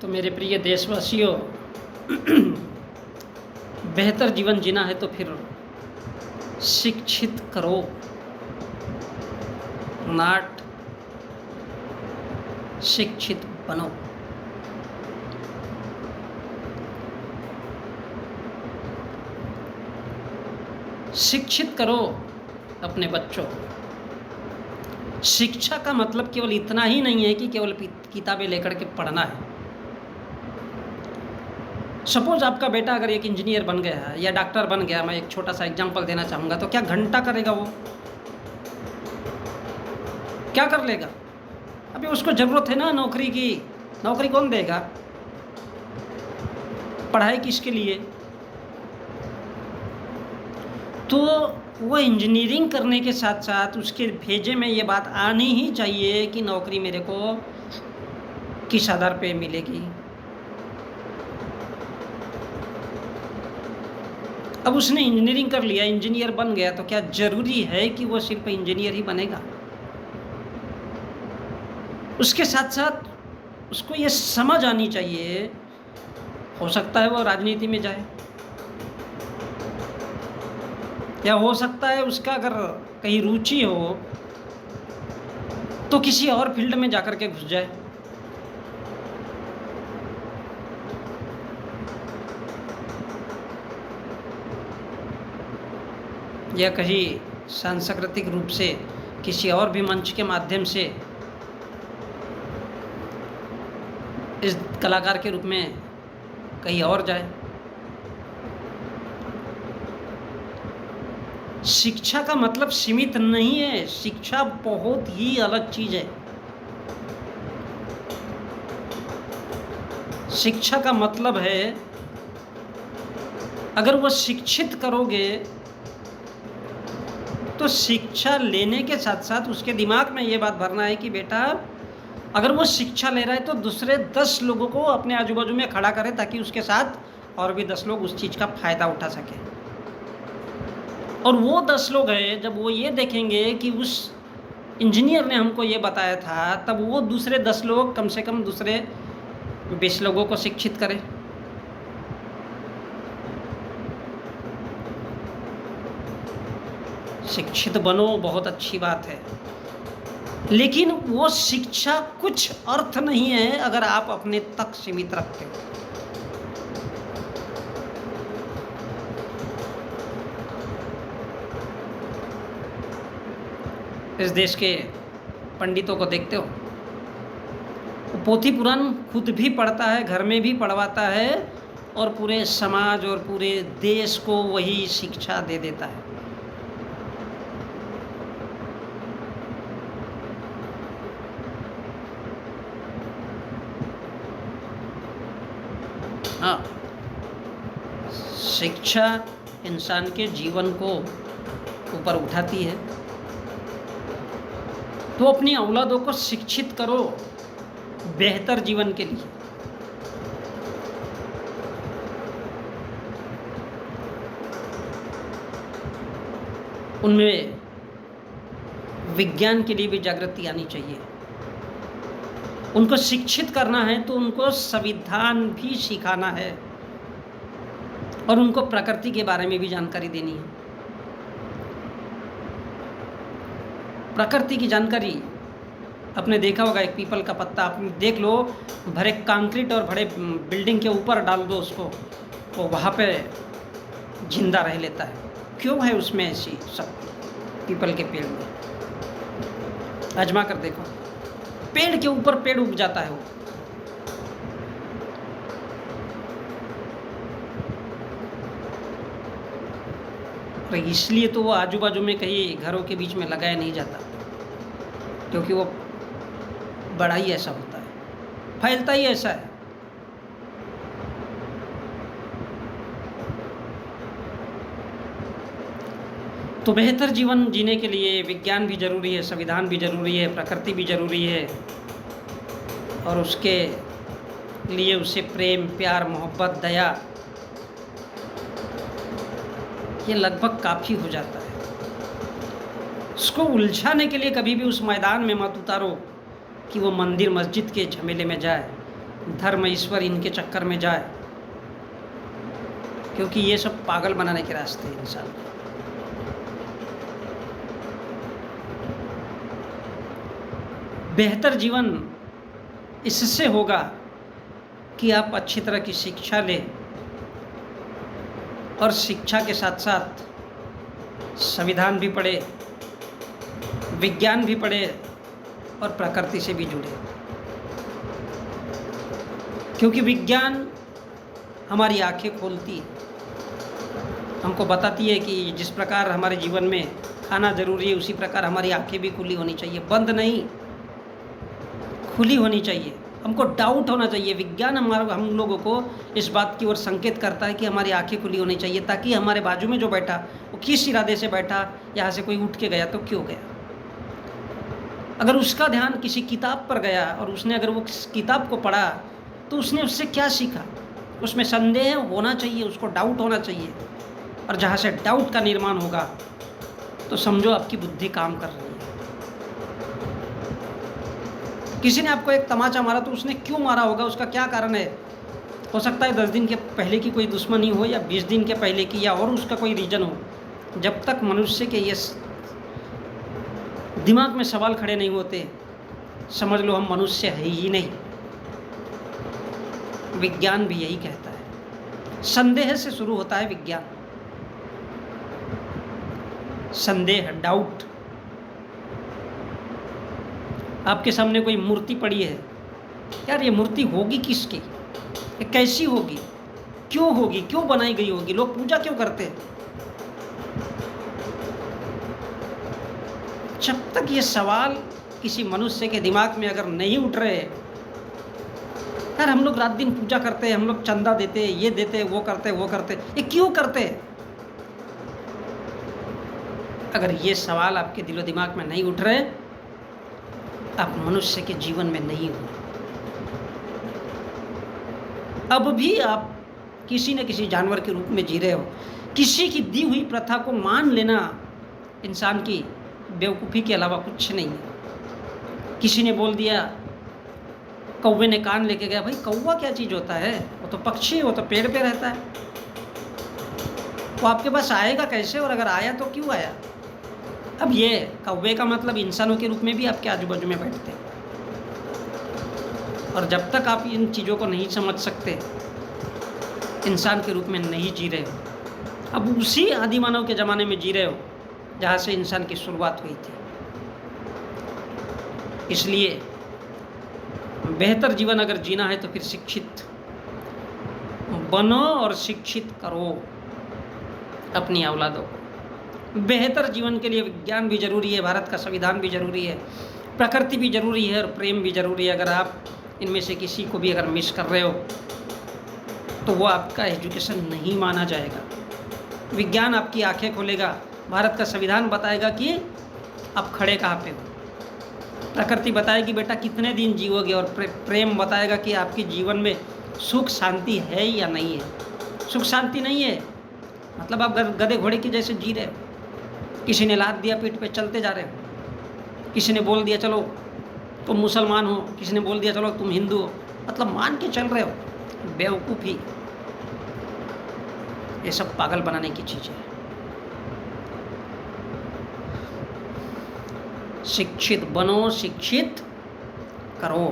तो मेरे प्रिय देशवासियों, बेहतर जीवन जीना है तो फिर शिक्षित करो, नाट शिक्षित बनो। शिक्षित करो अपने बच्चों को। शिक्षा का मतलब केवल इतना ही नहीं है कि केवल किताबें लेकर के पढ़ना है। सपोज आपका बेटा अगर एक इंजीनियर बन गया है या डॉक्टर बन गया, मैं एक छोटा सा एग्जांपल देना चाहूँगा, तो क्या घंटा करेगा वो? क्या कर लेगा? अभी उसको ज़रूरत है ना नौकरी की। नौकरी कौन देगा? पढ़ाई किसके लिए? तो वो इंजीनियरिंग करने के साथ साथ उसके भेजे में ये बात आनी ही चाहिए कि नौकरी मेरे को किस आधार पे मिलेगी। अब उसने इंजीनियरिंग कर लिया, इंजीनियर बन गया, तो क्या ज़रूरी है कि वो सिर्फ इंजीनियर ही बनेगा? उसके साथ साथ उसको ये समझ आनी चाहिए, हो सकता है वो राजनीति में जाए, या हो सकता है उसका अगर कहीं रुचि हो तो किसी और फील्ड में जाकर के घुस जाए। या कहीं सांस्कृतिक रूप से किसी और भी मंच के माध्यम से इस कलाकार के रूप में कहीं और जाए। शिक्षा का मतलब सीमित नहीं है, शिक्षा बहुत ही अलग चीज है। शिक्षा का मतलब है अगर वो शिक्षित करोगे तो शिक्षा लेने के साथ साथ उसके दिमाग में ये बात भरना है कि बेटा अगर वो शिक्षा ले रहा है तो दूसरे 10 लोगों को अपने आजू बाजू में खड़ा करे ताकि उसके साथ और भी 10 लोग उस चीज़ का फ़ायदा उठा सकें। और वो 10 लोग हैं, जब वो ये देखेंगे कि उस इंजीनियर ने हमको ये बताया था, तब वो दूसरे 10 लोग कम से कम दूसरे 20 लोगों को शिक्षित करें। शिक्षित बनो, बहुत अच्छी बात है, लेकिन वो शिक्षा कुछ अर्थ नहीं है अगर आप अपने तक सीमित रखते हो। इस देश के पंडितों को देखते हो, पोथी पुराण खुद भी पढ़ता है, घर में भी पढ़वाता है और पूरे समाज और पूरे देश को वही शिक्षा दे देता है। हाँ, शिक्षा इंसान के जीवन को ऊपर उठाती है। तो अपनी औलादों को शिक्षित करो बेहतर जीवन के लिए। उनमें विज्ञान के लिए भी जागृति आनी चाहिए। उनको शिक्षित करना है तो उनको संविधान भी सिखाना है और उनको प्रकृति के बारे में भी जानकारी देनी है। प्रकृति की जानकारी आपने देखा होगा, एक पीपल का पत्ता आप देख लो, भरे कंक्रीट और बड़े बिल्डिंग के ऊपर डाल दो उसको, वो वहाँ पे जिंदा रह लेता है। क्यों है उसमें ऐसी शक्ति? पीपल के पेड़ में आजमा कर देखो, पेड़ के ऊपर पेड़ उग जाता है वो। और इसलिए तो वो आजू बाजू में कहीं घरों के बीच में लगाया नहीं जाता, क्योंकि वो बड़ा ही ऐसा होता है, फैलता ही ऐसा है। तो बेहतर जीवन जीने के लिए विज्ञान भी जरूरी है, संविधान भी जरूरी है, प्रकृति भी जरूरी है, और उसके लिए उसे प्रेम, प्यार, मोहब्बत, दया, ये लगभग काफ़ी हो जाता है। उसको उलझाने के लिए कभी भी उस मैदान में मत उतारो कि वो मंदिर मस्जिद के झमेले में जाए, धर्म ईश्वर इनके चक्कर में जाए, क्योंकि ये सब पागल बनाने के रास्ते हैं इंसान को। बेहतर जीवन इससे होगा कि आप अच्छी तरह की शिक्षा लें और शिक्षा के साथ साथ संविधान भी पढ़े, विज्ञान भी पढ़े और प्रकृति से भी जुड़े, क्योंकि विज्ञान हमारी आंखें खोलती है, हमको बताती है कि जिस प्रकार हमारे जीवन में खाना जरूरी है उसी प्रकार हमारी आंखें भी खुली होनी चाहिए, बंद नहीं, खुली होनी चाहिए। हमको डाउट होना चाहिए। विज्ञान हम लोगों को इस बात की ओर संकेत करता है कि हमारी आंखें खुली होनी चाहिए, ताकि हमारे बाजू में जो बैठा वो किस इरादे से बैठा, यहाँ से कोई उठ के गया तो क्यों गया। अगर उसका ध्यान किसी किताब पर गया और उसने अगर वो किताब को पढ़ा तो उसने उससे क्या सीखा, उसमें संदेह होना चाहिए, उसको डाउट होना चाहिए। और जहाँ से डाउट का निर्माण होगा तो समझो आपकी बुद्धि काम कर रही है। किसी ने आपको एक तमाचा मारा तो उसने क्यों मारा होगा, उसका क्या कारण है। हो सकता है 10 दिन के पहले की कोई दुश्मनी हो या 20 दिन के पहले की, या और उसका कोई रीजन हो। जब तक मनुष्य के ये दिमाग में सवाल खड़े नहीं होते, समझ लो हम मनुष्य है ही नहीं। विज्ञान भी यही कहता है, संदेह से शुरू होता है विज्ञान। संदेह, डाउट। आपके सामने कोई मूर्ति पड़ी है, यार ये मूर्ति होगी किसकी, ये कैसी होगी, क्यों होगी, क्यों बनाई गई होगी, लोग पूजा क्यों करते हैं। जब तक ये सवाल किसी मनुष्य के दिमाग में अगर नहीं उठ रहे, यार हम लोग रात दिन पूजा करते हैं, हम लोग चंदा देते हैं, ये देते हैं, वो करते हैं, वो करते हैं, ये क्यों करते हैं। अगर ये सवाल आपके दिलो दिमाग में नहीं उठ रहे, आप मनुष्य के जीवन में नहीं हो। अब भी आप किसी न किसी जानवर के रूप में जी रहे हो। किसी की दी हुई प्रथा को मान लेना इंसान की बेवकूफ़ी के अलावा कुछ नहीं है। किसी ने बोल दिया, कौवे ने कान लेके गया, भाई कौवा क्या चीज़ होता है, वो तो पक्षी है, वो तो पेड़ पे रहता है, वो आपके पास आएगा कैसे, और अगर आया तो क्यों आया। अब ये कौवे का मतलब इंसानों के रूप में भी आपके आजू बाजू में बैठते हैं। और जब तक आप इन चीज़ों को नहीं समझ सकते, इंसान के रूप में नहीं जी रहे हो। अब उसी आदि मानव के ज़माने में जी रहे हो जहाँ से इंसान की शुरुआत हुई थी। इसलिए बेहतर जीवन अगर जीना है तो फिर शिक्षित बनो और शिक्षित करो अपनी औलादों को। बेहतर जीवन के लिए विज्ञान भी जरूरी है, भारत का संविधान भी जरूरी है, प्रकृति भी जरूरी है और प्रेम भी जरूरी है। अगर आप इनमें से किसी को भी अगर मिस कर रहे हो तो वो आपका एजुकेशन नहीं माना जाएगा। विज्ञान आपकी आंखें खोलेगा, भारत का संविधान बताएगा कि आप खड़े कहाँ पे हो, प्रकृति बताएगी बेटा कितने दिन जीओगे, और प्रेम बताएगा कि आपके जीवन में सुख शांति है या नहीं है। सुख शांति नहीं है मतलब आप गधे घोड़े की जैसे जी रहे हो। किसी ने लाद दिया पीठ पे, चलते जा रहे हो। किसी ने बोल दिया चलो तुम मुसलमान हो, किसी ने बोल दिया चलो तुम हिंदू हो, मतलब मान के चल रहे हो। बेवकूफ़ी, ये सब पागल बनाने की चीज़ है। शिक्षित बनो, शिक्षित करो।